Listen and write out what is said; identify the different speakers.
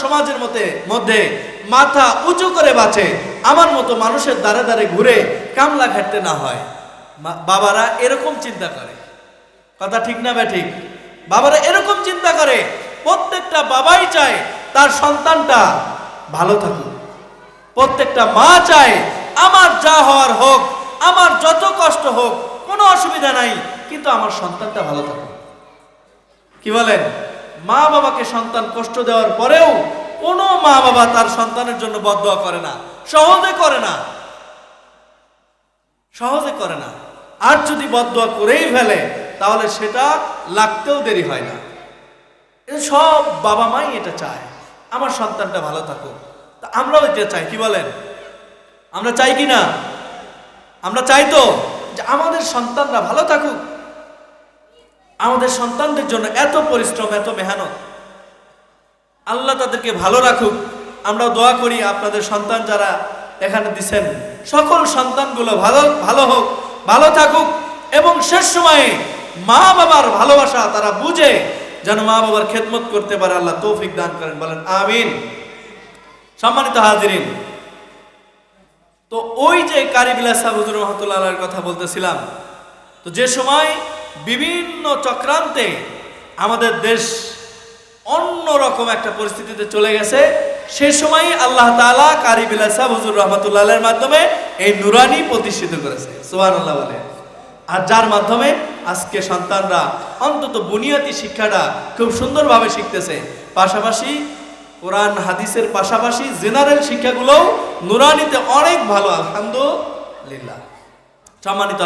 Speaker 1: সমাজের মধ্যে মাথা উঁচু করে বাঁচে, আমার মতো মানুষের দ্বারে দ্বারে ঘুরে কামলা খাটতে না হয়। বাবারা এরকম চিন্তা করে, কথা ঠিক না বে ঠিক? বাবারা এরকম চিন্তা করে, প্রত্যেকটা বাবাই চায় তার সন্তানটা ভালো থাকুক, প্রত্যেকটা মা চায় আমার যা হওয়ার হোক, আমার যত কষ্ট হোক, কোনো অসুবিধা নাই, কিন্তু আমার সন্তানটা ভালো থাকুক। কি বলেন? মা বাবাকে সন্তান কষ্ট দেওয়ার পরেও কোনো মা বাবা তার সন্তানের জন্য বদদোয়া করে না, সহজে করে না, সহজে করে না। আর যদি বদদোয়া করেই ফেলে তাহলে সেটা লাগতেও দেরি হয় না। সব বাবা মাই এটা চায়, আমার সন্তানটা ভালো থাকুক। তা আমরাও এটা চাই, কি বলেন? আমরা চাই কি না? আমরা চাই তো যে আমাদের সন্তানরা ভালো থাকুক, আমাদের সন্তানদের জন্য এত পরিশ্রম, এত মেহনত, আল্লাহ তাদেরকে ভালো রাখুক। আমরা দোয়া করি আপনাদের সন্তান যারা এখানে দিচ্ছেন, সকল সন্তানগুলো ভালো হোক, ভালো থাকুক, এবং শেষ সময়ে মা বাবার ভালোবাসা তারা বুঝে যেন মা বাবার খেদমত করতে পারে। আল্লাহ তৌফিক দান করেন, বলেন আমিন। সম্মানিত হাজিরিন, তো ওই যে কারি বিলাস সাহেব হুজুর রহমাতুল্লাহ আলাইহির কথা বলতেছিলাম, তো যে সময় বিভিন্ন চক্রান্তে আমাদের দেশ অন্যরকম একটা পরিস্থিতিতে চলে গেছে, সে সময় আল্লাহ তাআলা কারি বিলাস সাহেব হুজুর রহমাতুল্লাহ আলাইহির মাধ্যমে এই নুরানি প্রতিষ্ঠিত করেছে, সুবহানাল্লাহ বলে। আর যার মাধ্যমে আজকে সন্তানরা অন্তত বুনিয়াদি শিক্ষাটা খুব সুন্দরভাবে শিখতেছে, পাশাপাশি কোরআন হাদিসের পাশাপাশি জেনারেল শিক্ষাগুলোও নুরানিতে অনেক ভালো, আলহামদুলিল্লাহ। সম্মানিত